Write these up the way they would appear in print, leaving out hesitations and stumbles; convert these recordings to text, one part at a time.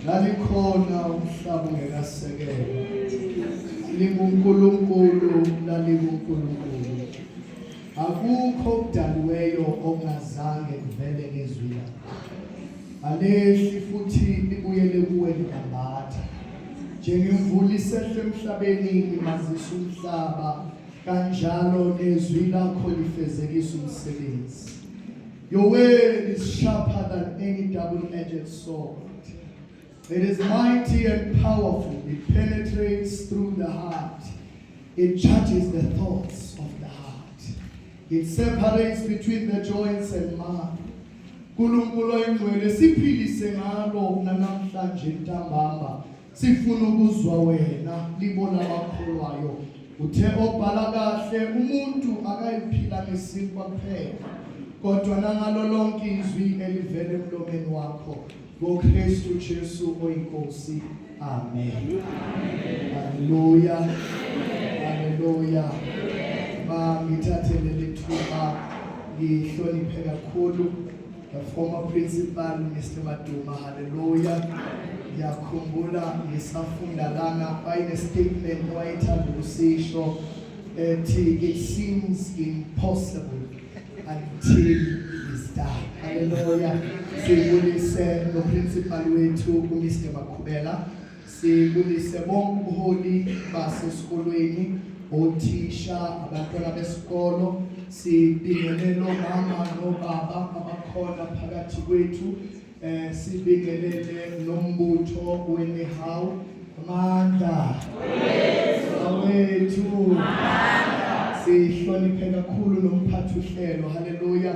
Lalikhona umhlaba ungekasekelwa. LinguNkulunkulu laliNkulunkulu. Akukho okudaliweyo okungazange kuvele ngezwi lakhe. Alehli futhi libuyele kuwe likambatha. Njengemvula isehla emhlabeni imazisa umhlaba, kanjalo nezwi lakho lifezekisa umsebenzi. Your word is sharper than any double-edged sword. It is mighty and powerful. It penetrates through the heart. It judges the thoughts of the heart. It separates between the joints and marrow. Nkulunkulu oyingcwele siphilise ngalo namhlanje ntambama. Sifuna ukuzwa wena libona abakholwayo. Uthe obhala kahle umuntu akayiphila ngesinkwa kuphela, kodwa nangalo lonke izwi elivela emlomeni wakho. NgoKristu Jesu oyinkosi. Amen. Hallelujah. Hallelujah. Ngithathele lithuba ngihloniphe kakhulu the former principal Mr. Maduma. Hallelujah. Ngiyakhumbula ngisafunda lana bayine statement wayithanda ukusisho ethi it seems impossible until it's done. Hallelujah. Sibulise no principal wethu uMr. Makhubela. Sibulise bonke ubuholi basesikolweni, othisha, abantwana besikolo. Sibingelele omama nobaba abakhona phakathi kwethu. Sibingelele nombutho weNehawu. Amandla wethu. Sihloniphe kakhulu nomphathi uhlelo. Hallelujah.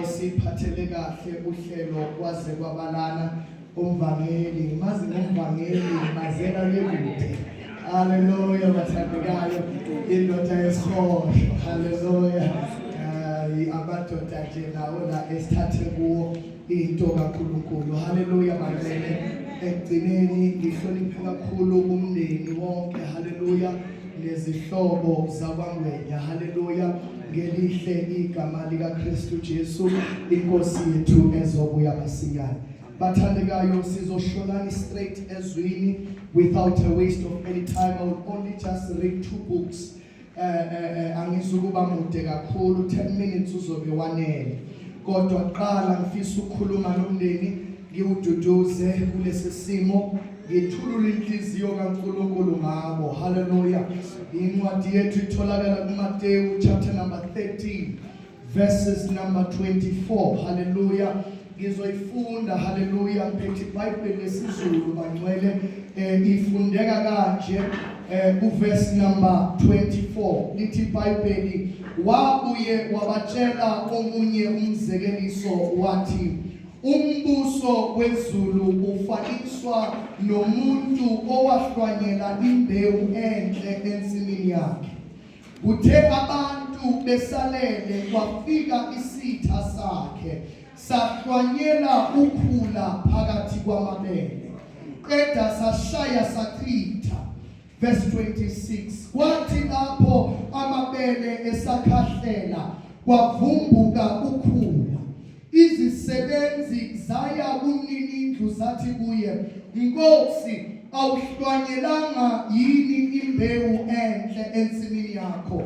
Osiphathele kahle uhlelo kwaze kwabalana umvangeli. Mazi ngomvangeli mazela lekude. Hallelujah. Bathandekayo indoda yesihosho. Hallelujah. Abadoda nje nawo la esithathe kuwo into kaNkulunkulu. Hallelujah. Bazele ekugcineni ngihloniphe kakhulu umndeni wonke. Hallelujah. Nezihlobo zakwangwenya. Hallelujah. Ngelihle igama likaKristu Jesu inkosi yethu ezobuya masinyane. Bathandekayo sizoshonani straight ezwini without a waste of any time. I will only just read 2 books. Angizukuba mude kakhulu, 10 minutes uzobe wanele. Kodwa qala ngifisa ukukhuluma nomndeni ngiwududuze kulesi simo. Ngithulula inhliziyo kaNkulunkulu ngabo. Hallelujah. Incwadi yethu itholakala kuMateyu chapter number 13 verses number 24. Hallelujah. Ngizoyifunda. Hallelujah. Ngiphethe iBhayibheli lesizulu bangcwele. Ifundeka kanje kuverse number 24. Lithi iBhayibheli, wabuye wabatshela omunye umzekeliso wathi, umbuso wezulu ufaniswa nomuntu owahlwanyela imbewu enhle ensimini yakhe. Uthe abantu besalele kwafika isitha sakhe, sahlwanyela ukhula phakathi kwamabele. Qeda sashaya sachitha. Verse 26. Kwathi lapho amabele esakhahlela kwavumbuka ukhula. izisebenzi zaya kumninindlu zathi kuye, Nkosi, awuhlwanyelanga yini imbewu enhle ensimini yakho?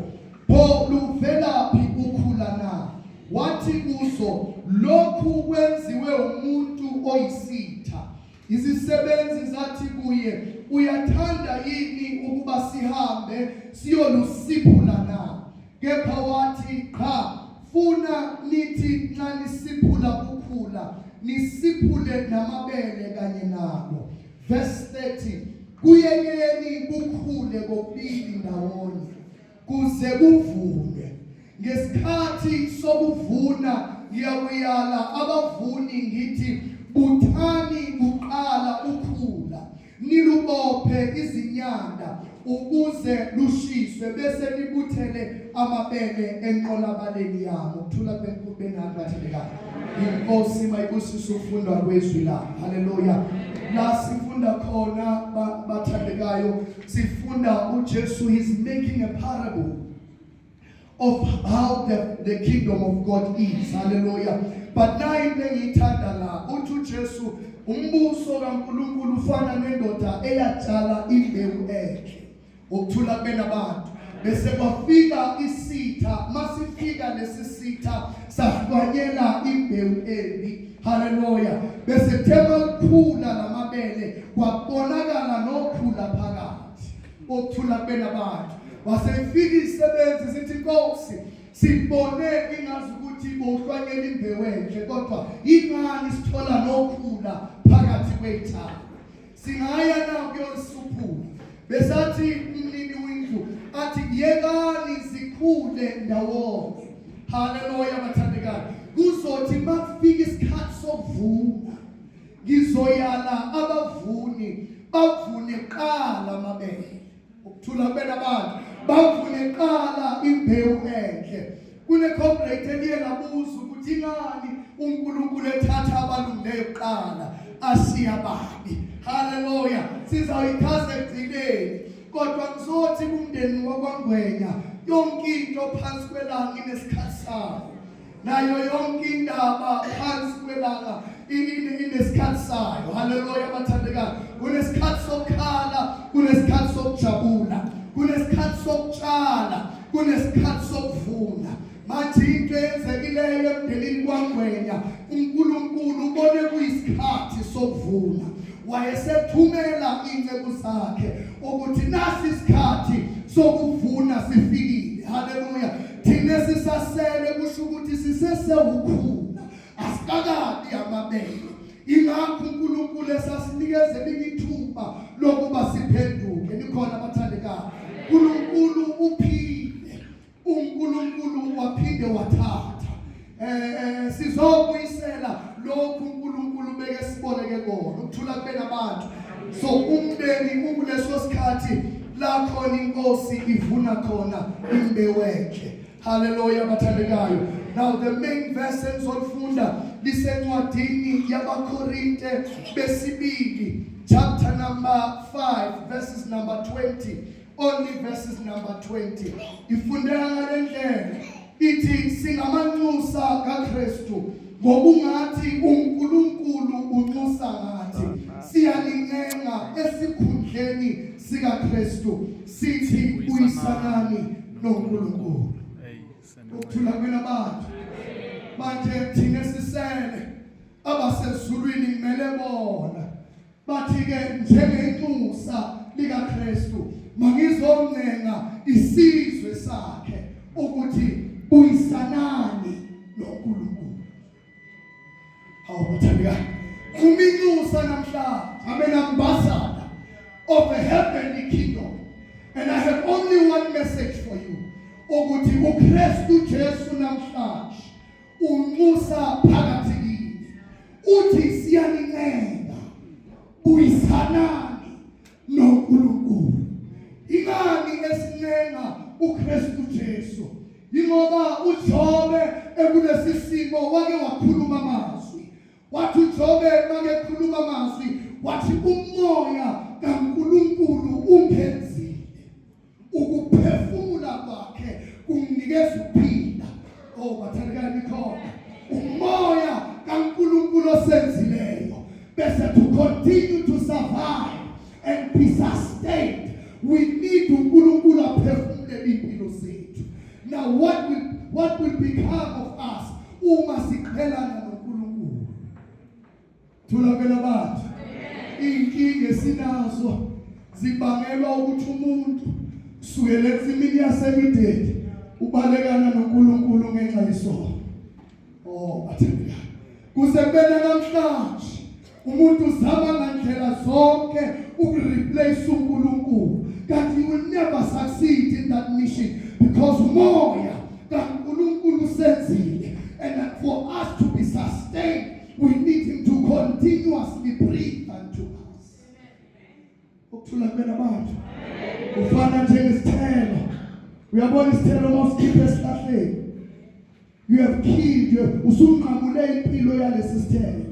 Pho luvelaphi ukhula na? Wathi kuzo, lokhu kwenziwe umuntu oyisitha. Izisebenzi zathi kuye, uyathanda yini ukuba sihambe siyolusiphula na? Kepha wathi, cha, funa nithi nxa nisiphula ukhula, nisiphule namabele kanye nalo. Verse 30, kuyekeni kukhule kokubili ndawonye, kuze kuvunwe. Ngesikhathi sokuvuna ngiyakuyala abavuni ngithi, buthani kuqala ukhula, nilubophe izinyanda ukuze lushiswe, bese nibuthele amabele enqolabaleni yabo. Ukuthula benkubeni abathelekayo. Inkosi mayibusise ukufunda kwezwi la. Haleluya. La sifunda khona bathandekayo, sifunda uJesu is making a parable of how the kingdom of God is. Hallelujah. But now into ngithanda la uthi Jesu umbuso kaNkulunkulu ufana nendoda eyatshala imbewu enhle. Ukuthula kubena abantu bese kwafika isitha, masifika lesisitha sahlwanyela imbewu embi. Hallelujah. Bese thema likhula lamabele kwabonakala nokhula phakathi. Ukuthula kubena abantu wasefika isebenzi sithi, Nkosi, sibone ingazi ukuthi bohlwanyela imbewu enhle, kodwa ingani sithola nokhula phakathi kwethala? Singaya na kuyosuphula. Besathi umnini wendlu athi, yekani zikhule ndawonye. Haleluya bathandekayo. Kuzothi makufika isikhathi sokuvuna, ngizoyala abavuni bavune qala amabele. Ukuthula kubena abantu bavune qala imbewu enhle. Kune comrade eliye labuza ukuthi ingani uNkulunkulu ethatha abalungileyo kuqala asiya babi. Haleluya. Sizawuyichaza ekugcineni, kodwa ngizothi kumndeni wakwaNgwenya yonke into phansi kwelanga inesikhathi sayo, nayo yonke indaba phansi kwelanga inesikhathi sayo. Haleluya bathandekayo. Kunesikhathi sokukhala, kunesikhathi sokujabula, kunesikhathi sokutshala, kunesikhathi sokuvuna. Manje into eyenzekileyo emndenini kwaNgwenya, uNkulunkulu ubone kuyisikhathi sokuvuna. Wayesethumela inceku zakhe ukuthi nasi isikhathi sokuvuna sifikile. Haleluya. Thina sisasele kusho ukuthi sisesewukhula, asikakabi amabele. Ingakho uNkulunkulu esasinikeza ithuba lokuba siphenduke. Nikhona bathandekayo. uNkulunkulu uphile, uNkulunkulu waphinde wathatha. Sizobuyisela lokhu uNkulunkulu beke siboleke kona. Ukuthula kubena abantu. So umndeni ukuleso sikhathi la khona inkosi ivuna khona imbewu enhle. Hallelujah bathandekayo. Now the main verse engizofunda lisencwadini yabaKorinte besibili, chapter number 5 verses number 20. Only verses number 20. Ifundela ngalendlela ithi singamanxusa kaKristu ngobungathi uNkulunkulu unxusa ngathi. Siyalincenga esikhundleni sikaKristu sithi uyisanani noNkulunkulu. Ukuthula kwena abantu. Manje thina sisele abasezulwini kumele bona bathi ke njengenxusa likaKristu mangizomncenga isizwe sakhe ukuthi uyisanani noNkulunkulu. Awuthandeka uminxusa namhlanje, I'm an ambassador of the heavenly kingdom, and I have only one message for you. Ukuthi uKristu Jesu namhlanje unxusa phakathi kini. Uthi siyanincenga uyisanani noNkulunkulu. Ingani esincenga uKristu Jesu? Ingoba uJobe ekulesi simo wake wakhuluma amazwi. Wathi uJobe make khuluma amazwi, wathi umoya kaNkulunkulu ungenzile. Ukuphefumula kwakhe kunginikeza ukuphila. Oh bathandekayo nikhona. Umoya survive and be sustained, we need uNkulunkulu aphefumule impilo zethu. Now what will become of us uma siqhelana noNkulunkulu? Thulakela bathi inkinga esinazo zibangelwa ukuthi umuntu kusukela ekuzimini yasemideni ubalekana noNkulunkulu ngenxa yesono. Bathandekayo, kuze kubena namhlanje umuntu uzama ngandlela zonke ukureplace uNkulunkulu, but you will never succeed in that mission because moya kaNkulunkulu senzile, and for us to be sustained we need him to continuously breathe unto us. Ukuthulakela abantu ufana njengesithelo. Uyabona isithelo mawusikhipha esihlahleni, you have killed, usunqamule impilo yalesi sithelo,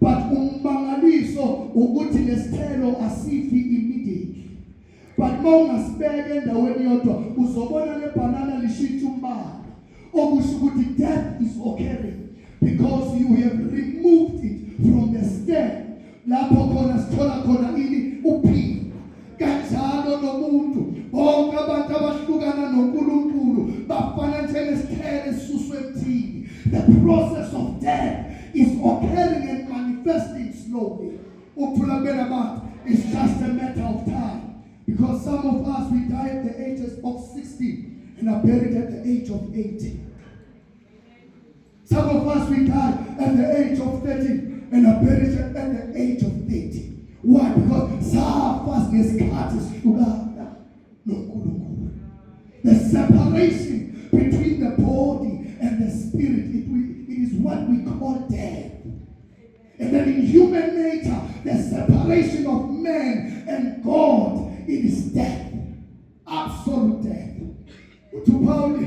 but ummangaliso ukuthi lesithelo asifi immediately. But mawungasibeka endaweni yodwa uzobona lebanana lishintsha umbala, okusho ukuthi death is occurring because you have removed it from the stem. Lapho khona sithola khona ini uphila. Kanjalo nomuntu bonke abantu abahlukana noNkulunkulu bafana njengesithelo esisuswe emthini. The process of death is occurring and manifesting slowly. Ukuthulakela abantu, it's just a matter of time. Because some of us, we die at the ages of 60 and are buried at the age of 80. Some of us, we die at the age of 30 and are buried at the age of 80. Why? Because the separation between the body and the spirit, it is what we call death. And then in human nature, the separation of man and God, it is death. Absolute death. Uthupawuli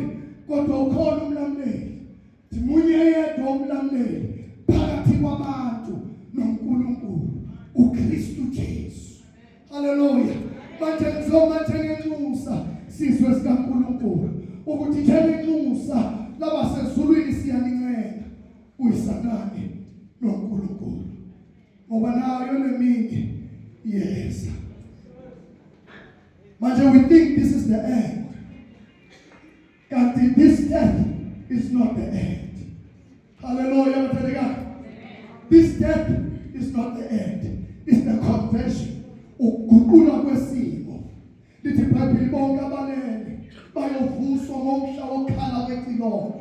kodwa ukhona umlamleli. Simunye yedwa umlamleli phakathi kwabantu noNkulunkulu, uKristu Jesu. Hallelujah. Manje ngenxusa sizwe sikaNkulunkulu ukuthi njengenxusa laba sezulwini siyanincenga uyisanani noNkulunkulu. Ngoba nayo lemini yes. Manje we think this is the end. Kanti this death is not the end. Hallelujah. This death is not the end. It's the conversion. Ukuguqula kwesimo. Lithi iBhayibheli bonke abalele bayovuswa ngomhla wokhala kwecilongo.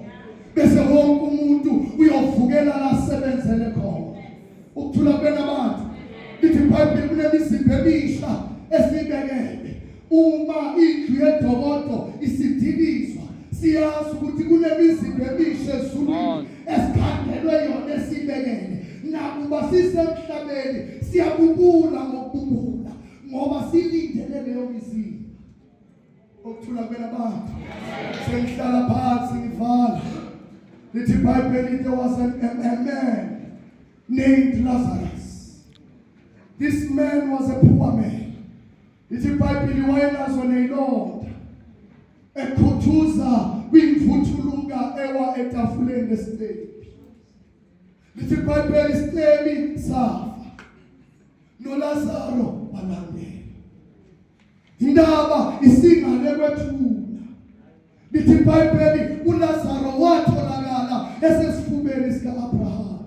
Bese wonke umuntu uyovukela la sebenzele khona. Ukuthulakela abantu. Lithi iBhayibheli kunemizimba emisha esibekele. Uma indlu yedokodo isidilizwa, siyazi ukuthi kunemizimba emisha ezulwini esikhangelwe yona esibekele. Nakuba sisemhlabeni siyabubula ngokububula ngoba silindele leyo mizimba. Ukuthulakela abantu. Sengihlala phansi ngivala. Lithi iBhayibheli, there was a man named Lazarus. This man was a poor man. Lithi iBhayibheli wayenazo neyilonda ekhuthuza kwimvuthuluka ewa etafuleni lesitebi. Lithi iBhayibheli isitebi safa noLazaro walandela. Indaba isingale kwethuna. Lithi iBhayibheli uLazaro watholakala esesifubeni sika-Abraham.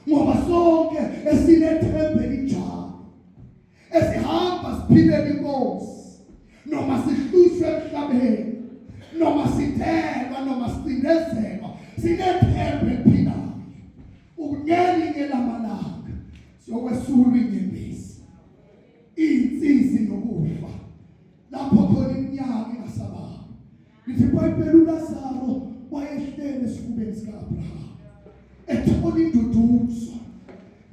Ngoba sonke esinethembe linjalo, esihamba siphile inkosi, noma sihlushwe emhlabeni, noma sithelwa, noma sicindezelwa, sinethembe eliphilayo. Ngelinye lamalanga siyokwesulwa inyembezi, iy'nsizi nokufa, lapho khona iminyaka ingasabayo. Lithi iBhayibheli uLazaro wayehlele esifubeni sika-Abraham, ethola induduzo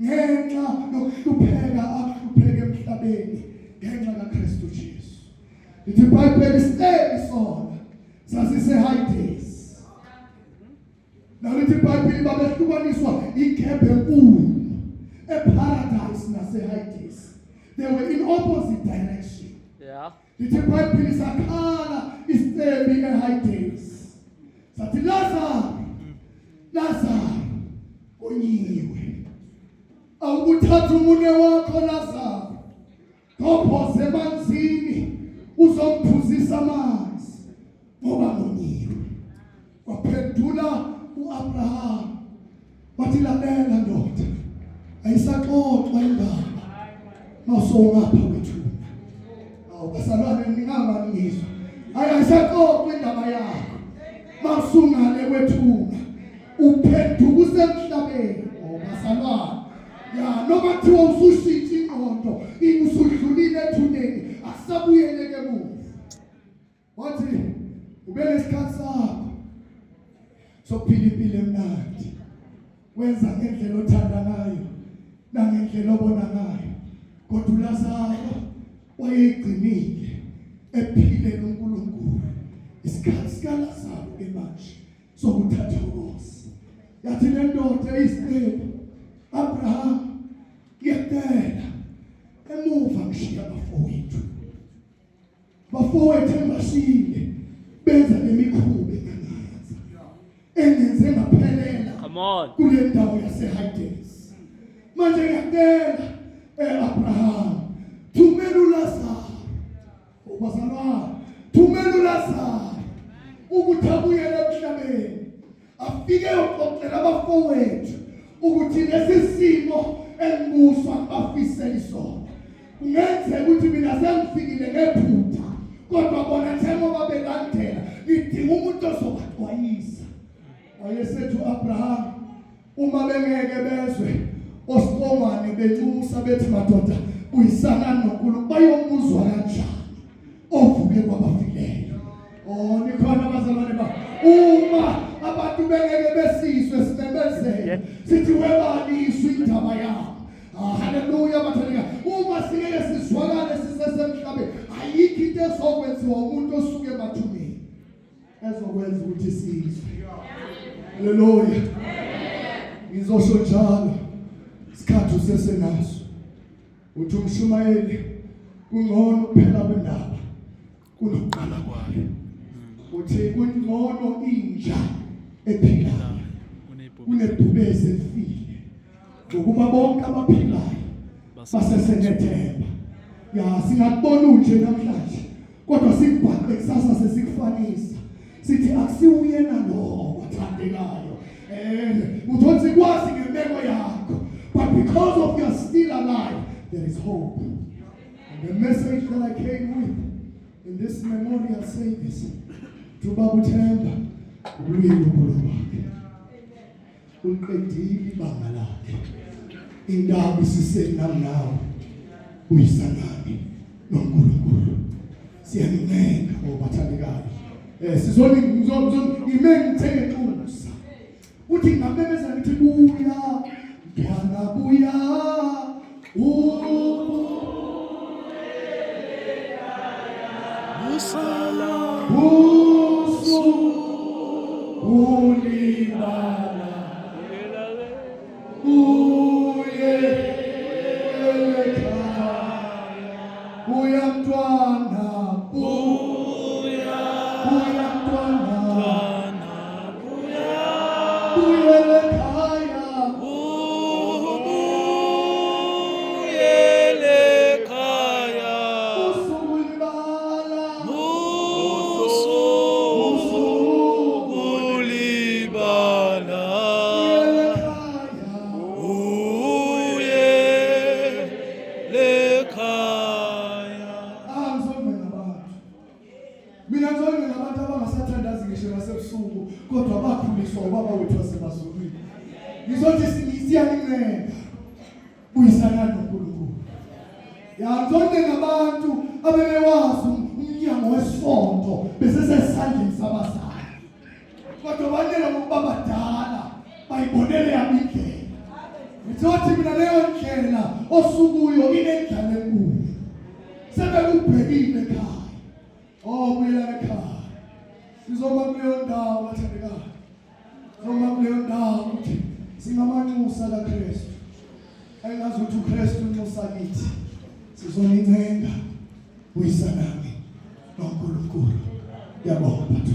ngenxa yokuhlupheka akuhlupheka emhlabeni ngenxa kaKristu Jesu. Lithi iBhayibheli isitebi sona sasise-Hades. Nalithi iBhayibheli babehlukaniswa igebhe enkulu eparadise nase-Hades. They were in opposite direction. Yeah. Lithi iBhayibheli sakhala isitebi e-Hades. Sathi Lazaro, onyiwe. Awukuthatha umune wakho Lazaro Gophoze emanzini uzomphuzisa amanzi ngoba ngonyiwe. Waphendula uAbraham wathi lalela ndoda, ayisaxoxwa indaba mawusongapha kwethu. Basalwane ninganganizwa. Ayisaxoxwa indaba yakho mawusungale kwethu. Uphenduka usemhlabeni. Basalwane. Ya noma kuthiwa usushithi ingqondo, usudlulile ethuneni, asabuyeleke kuwe. Wathi ube lesikhathi sakho sokuphila impilo emnandi. Wenza ngendlela othanda ngayo nangendlela obona ngayo. Kodwa uLazaro wayegcinile ephilela uNkulunkulu. Isikhathi sikaLazaro ke manje sokuthatha urosi. Yathi le ndoda eyisiqephu, Abraham, ngiyacela emuva ngishiya abafowethu. Abafowethu engibashile benza lemikhuba engenze ngaphelela kule ndawo yaseHades. Manje ngiyacela Abraham, thumela uLazaro. Ubazalwane, thumela uLazaro ukuthi abuyele emhlabeni. Afike uxoxela abafowethu ukuthi lesi simo engibuswa bafisela isona. Kungenzeka ukuthi mina sengifikile ngephutha, kodwa bona njengoba belandela ngidinga umuntu ozobaxwayisa. Wayesethi uAbraham, uma bengeke bezwe osibongwane benxusa bethi madoda uyisana noNkulunkulu, bayomuzwa kanjani ovuke kwabafileyo. Nikhona abazalwane ba, uma abantu bengeke besizwe simemezele sithi webani iswa indaba yabo. Haleluya bathandika. Uma singeke sizwakale sisesemhlabeni, ayikho into ezokwenziwa umuntu osuke emathuneni ezokwenza ukuthi sizwe. Haleluya. Ngizosho njalo isikhathi usesenaso. Uthi umshumayeli kungcono kuphela kwendaba kunokuqala kwayo. Uthi kungcono inja ephilayo kunebhubesi elifile. Ngokuba bonke abaphilayo basesenethemba. Ya singakubona unje namhlanje, kodwa sikubhaqe kusasa sesikufanisa. Sithi akusiwuyena lo othandekayo. Uthi sikwazi ngemeko yakho, but because of you are still alive, there is hope. And the message that I came with in this memorial service to Babu Themba, uLwilo lwakhe uqedile ibanga lakhe. Indaba isisenami nawe uyisanani noNkulunkulu. Siyanenga obathandekayo. Sizoni ngithenge inxusa. Uthi ngabemeza ngithi buya, Bwana buya. Usala ulibala uye buya mntwana buya mntwana buya lekhaya kodwa bakhuliswa ubaba wethu wasebazulwini. Ngizothi siyanenga uyisana noNkulunkulu. Yazonke ngabantu abebewazi umnyango wesonto besesesandleni sabazali, kodwa banele ngokuba badala bayibonele yami indlela. Ngizothi mina leyo ndlela osukuyo inendlela enkulu. Sebekubhekile ekhaya. Buyela ekhaya. Sizoma kuleyo ndawo bathandekayo. Sizoma kuleyo ndawo ukuthi singamanxusa kaKristu. Engazi ukuthi uKristu unxusa kithi. Sizonincenga uyisanami noNkulunkulu. Ngiyabonga bathu.